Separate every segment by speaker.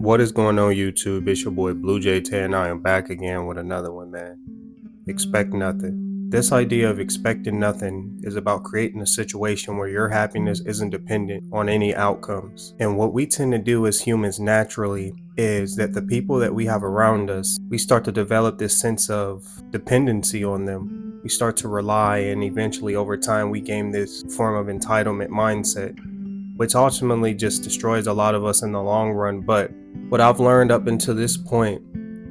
Speaker 1: What is going on, YouTube? It's your boy Blue J 10. I am back again with another one, man. Expect nothing. This idea of expecting nothing is about creating a situation where your happiness isn't dependent on any outcomes. And what we tend to do as humans naturally is that the people that we have around us, we start to develop this sense of dependency on them. We start to rely, and eventually over time we gain this form of entitlement mindset, which ultimately just destroys a lot of us in the long run. But what I've learned up until this point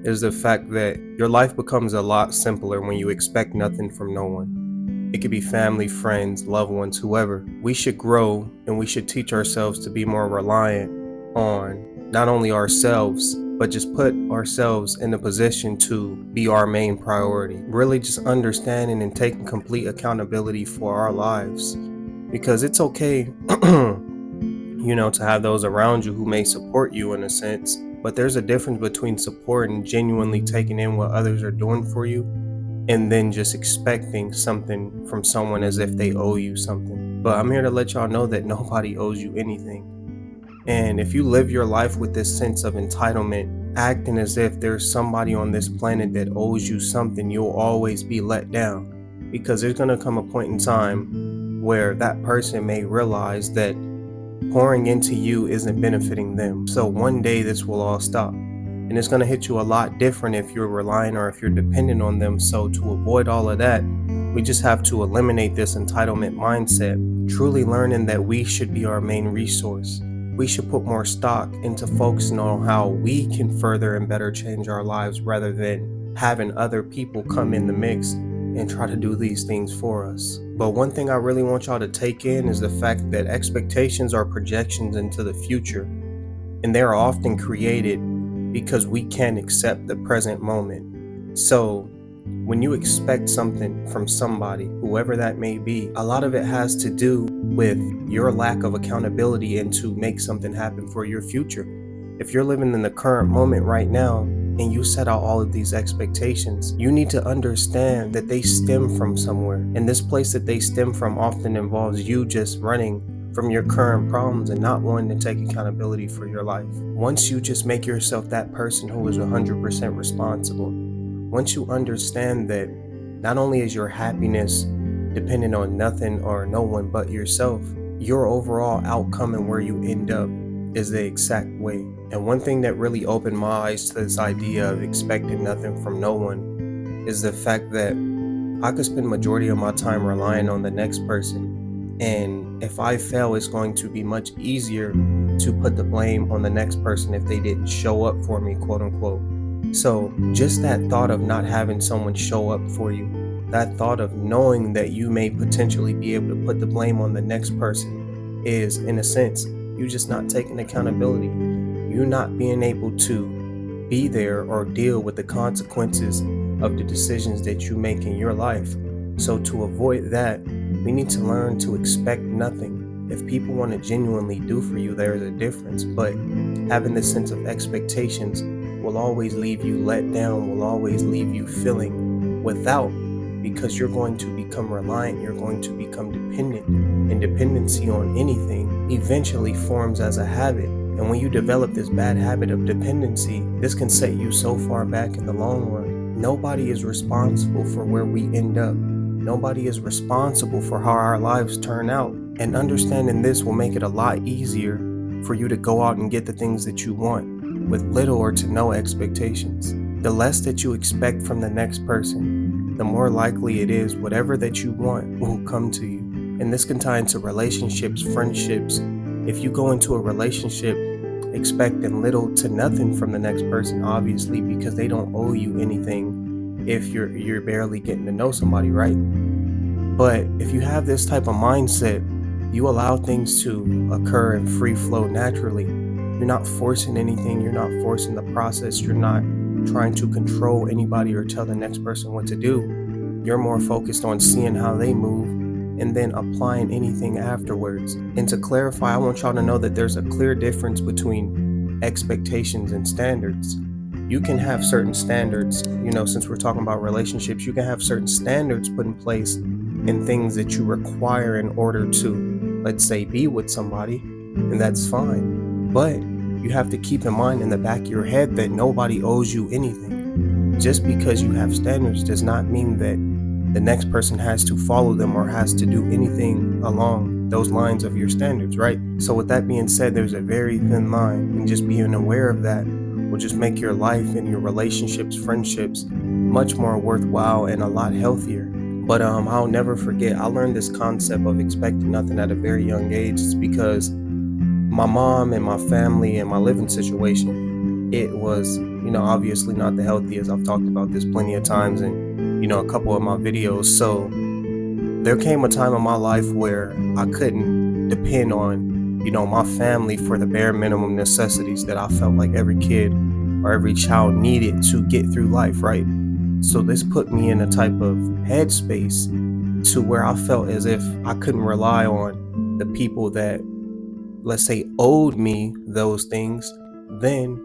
Speaker 1: is the fact that your life becomes a lot simpler when you expect nothing from no one. It could be family, friends, loved ones, whoever. We should grow and we should teach ourselves to be more reliant on not only ourselves, but just put ourselves in a position to be our main priority. Really just understanding and taking complete accountability for our lives. Because it's okay to have those around you who may support you in a sense, but there's a difference between support and genuinely taking in what others are doing for you and then just expecting something from someone as if they owe you something. But I'm here to let y'all know that nobody owes you anything. And if you live your life with this sense of entitlement, acting as if there's somebody on this planet that owes you something, you'll always be let down, because there's going to come a point in time where that person may realize that pouring into you isn't benefiting them. So one day this will all stop, and it's going to hit you a lot different if you're relying or if you're dependent on them. So to avoid all of that, we just have to eliminate this entitlement mindset, truly learning that we should be our main resource. We should put more stock into focusing on how we can further and better change our lives rather than having other people come in the mix and try to do these things for us. But one thing I really want y'all to take in is the fact that expectations are projections into the future, and they are often created because we can't accept the present moment. So when you expect something from somebody, whoever that may be, a lot of it has to do with your lack of accountability and to make something happen for your future. If you're living in the current moment right now, and you set out all of these expectations, you need to understand that they stem from somewhere. And this place that they stem from often involves you just running from your current problems and not wanting to take accountability for your life. Once you just make yourself that person who is 100% responsible, once you understand that not only is your happiness dependent on nothing or no one but yourself, your overall outcome and where you end up is the exact way. And one thing that really opened my eyes to this idea of expecting nothing from no one is the fact that I could spend majority of my time relying on the next person, and if I fail, it's going to be much easier to put the blame on the next person if they didn't show up for me, quote unquote. So just that thought of not having someone show up for you, that thought of knowing that you may potentially be able to put the blame on the next person is, in a sense, you just not taking accountability. You're not being able to be there or deal with the consequences of the decisions that you make in your life. So to avoid that, we need to learn to expect nothing. If people want to genuinely do for you, there's a difference. But having this sense of expectations will always leave you let down, will always leave you feeling without, because you're going to become reliant, you're going to become dependent, and dependency on anything eventually forms as a habit. And when you develop this bad habit of dependency, this can set you so far back in the long run. Nobody is responsible for where we end up. Nobody is responsible for how our lives turn out. And understanding this will make it a lot easier for you to go out and get the things that you want with little or to no expectations. The less that you expect from the next person, the more likely it is whatever that you want will come to you. And this can tie into relationships, friendships. If you go into a relationship expecting little to nothing from the next person, obviously, because they don't owe you anything if you're barely getting to know somebody, right? But if you have this type of mindset, you allow things to occur in free flow naturally. You're not forcing anything, you're not forcing the process, you're not trying to control anybody or tell the next person what to do. You're more focused on seeing how they move and then applying anything afterwards. And to clarify, I want y'all to know that there's a clear difference between expectations and standards. You can have certain standards, since we're talking about relationships, you can have certain standards put in place and things that you require in order to, let's say, be with somebody, and that's fine. But you have to keep in mind in the back of your head that nobody owes you anything. Just because you have standards does not mean that the next person has to follow them or has to do anything along those lines of your standards, right? So with that being said, there's a very thin line, and just being aware of that will just make your life and your relationships, friendships much more worthwhile and a lot healthier. But I'll never forget, I learned this concept of expecting nothing at a very young age. It's because my mom and my family and my living situation, it was, obviously not the healthiest. I've talked about this plenty of times in, a couple of my videos. So there came a time in my life where I couldn't depend on, my family for the bare minimum necessities that I felt like every kid or every child needed to get through life, right? So this put me in a type of headspace to where I felt as if I couldn't rely on the people that, let's say, owed me those things. Then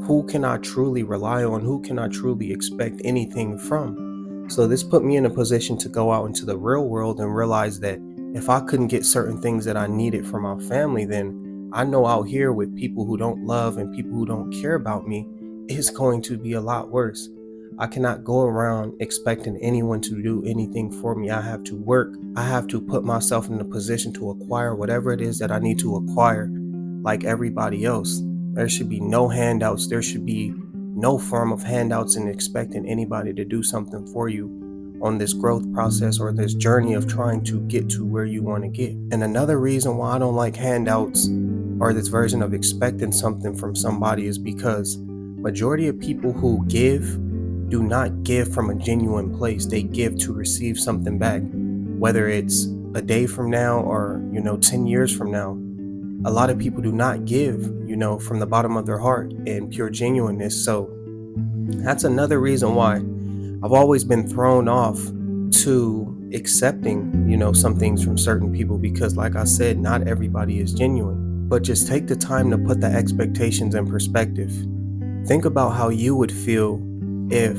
Speaker 1: who can I truly rely on? Who can I truly expect anything from? So this put me in a position to go out into the real world and realize that if I couldn't get certain things that I needed from my family, then I know out here with people who don't love and people who don't care about me, it's going to be a lot worse. I cannot go around expecting anyone to do anything for me. I have to work. I have to put myself in a position to acquire whatever it is that I need to acquire, like everybody else. There should be no handouts. There should be no form of handouts and expecting anybody to do something for you on this growth process or this journey of trying to get to where you want to get. And another reason why I don't like handouts or this version of expecting something from somebody is because majority of people who give do not give from a genuine place. They give to receive something back, whether it's a day from now or 10 years from now. A lot of people do not give from the bottom of their heart and pure genuineness. So that's another reason why I've always been thrown off to accepting some things from certain people, because like I said, not everybody is genuine. But just take the time to put the expectations in perspective. Think about how you would feel if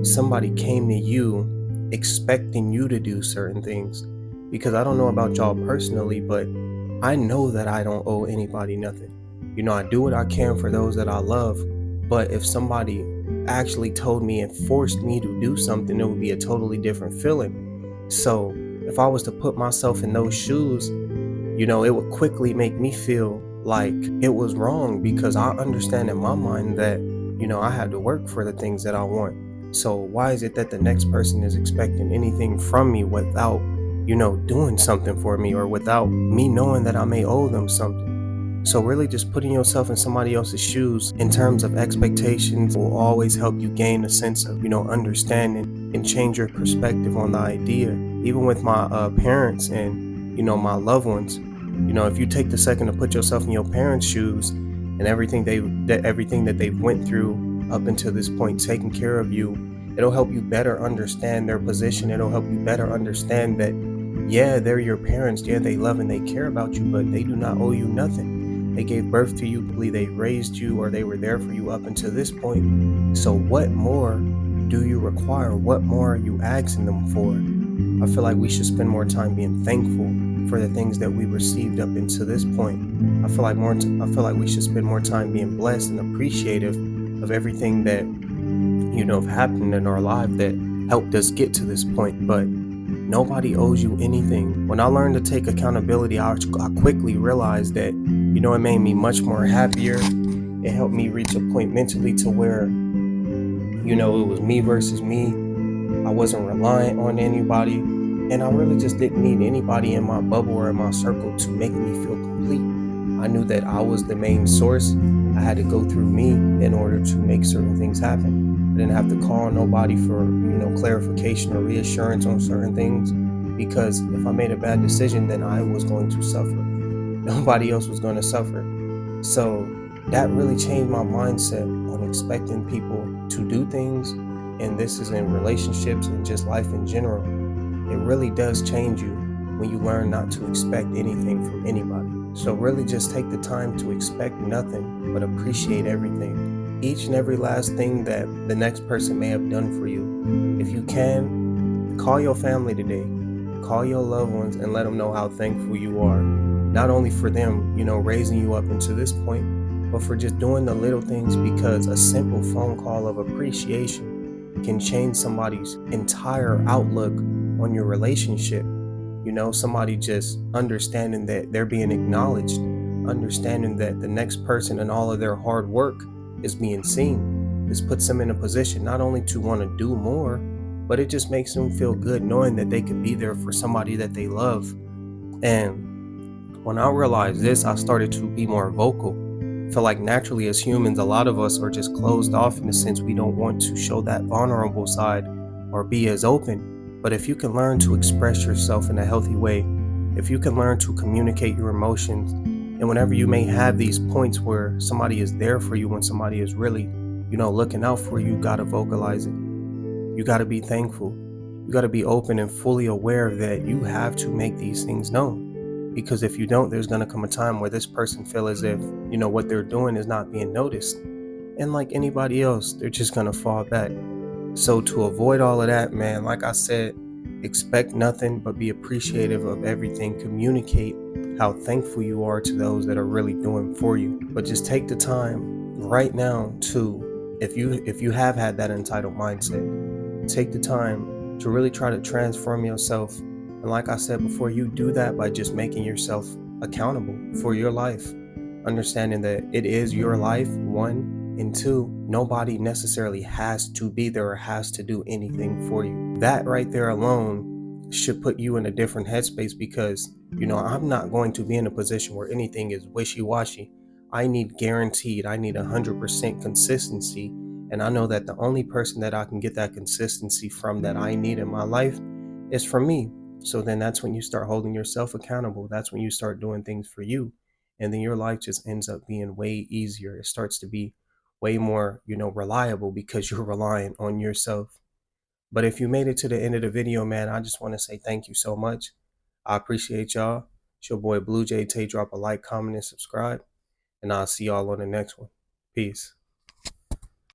Speaker 1: somebody came to you expecting you to do certain things. Because I don't know about y'all personally, but I know that I don't owe anybody nothing. I do what I can for those that I love, but if somebody actually told me and forced me to do something, it would be a totally different feeling. So if I was to put myself in those shoes, it would quickly make me feel like it was wrong, because I understand in my mind that, I had to work for the things that I want. So why is it that the next person is expecting anything from me without, doing something for me, or without me knowing that I may owe them something? So really just putting yourself in somebody else's shoes in terms of expectations will always help you gain a sense of, understanding and change your perspective on the idea. Even with my parents and, my loved ones, if you take the second to put yourself in your parents' shoes and everything that they've went through up until this point, taking care of you, it'll help you better understand their position. It'll help you better understand that, yeah, they're your parents. Yeah, they love and they care about you, but they do not owe you nothing. They gave birth to you, they raised you, or they were there for you up until this point. So what more do you require? What more are you asking them for? I feel like we should spend more time being thankful for the things that we received up until this point. I feel like we should spend more time being blessed and appreciative of everything that have happened in our life that helped us get to this point. But nobody owes you anything. When I learned to take accountability, I quickly realized that it made me much more happier. It helped me reach a point mentally to where it was me versus me. I wasn't reliant on anybody, and I really just didn't need anybody in my bubble or in my circle to make me feel complete. I knew that I was the main source. I had to go through me in order to make certain things happen. I didn't have to call nobody for clarification or reassurance on certain things, because if I made a bad decision, then I was going to suffer. Nobody else was going to suffer. So that really changed my mindset on expecting people to do things, and this is in relationships and just life in general. It really does change you when you learn not to expect anything from anybody. So really just take the time to expect nothing, but appreciate everything. Each and every last thing that the next person may have done for you. If you can, call your family today. Call your loved ones and let them know how thankful you are. Not only for them, raising you up until this point, but for just doing the little things, because a simple phone call of appreciation can change somebody's entire outlook on your relationship. Somebody just understanding that they're being acknowledged, understanding that the next person and all of their hard work is being seen. This puts them in a position not only to want to do more, but it just makes them feel good knowing that they could be there for somebody that they love. And when I realized this, I started to be more vocal. I feel like naturally as humans, a lot of us are just closed off in the sense we don't want to show that vulnerable side or be as open. But if you can learn to express yourself in a healthy way, if you can learn to communicate your emotions, and whenever you may have these points where somebody is there for you, when somebody is really, looking out for you, you gotta vocalize it. You gotta be thankful. You gotta be open and fully aware that you have to make these things known. Because if you don't, there's gonna come a time where this person feel as if, what they're doing is not being noticed. And like anybody else, they're just gonna fall back. So to avoid all of that, man, like I said, expect nothing but be appreciative of everything. Communicate how thankful you are to those that are really doing for you. But just take the time right now to, if you have had that entitled mindset, take the time to really try to transform yourself. And like I said before, you do that by just making yourself accountable for your life, understanding that it is your life, one, and two, nobody necessarily has to be there or has to do anything for you. That right there alone should put you in a different headspace, because I'm not going to be in a position where anything is wishy-washy. I need guaranteed, I need 100% consistency. And I know that the only person that I can get that consistency from, that I need in my life, is from me. So then that's when you start holding yourself accountable. That's when you start doing things for you. And then your life just ends up being way easier. It starts to be way more, reliable, because you're relying on yourself. But if you made it to the end of the video, man, I just want to say thank you so much. I appreciate y'all. It's your boy Blue Jay Tay. Drop a like, comment, and subscribe. And I'll see y'all on the next one. Peace.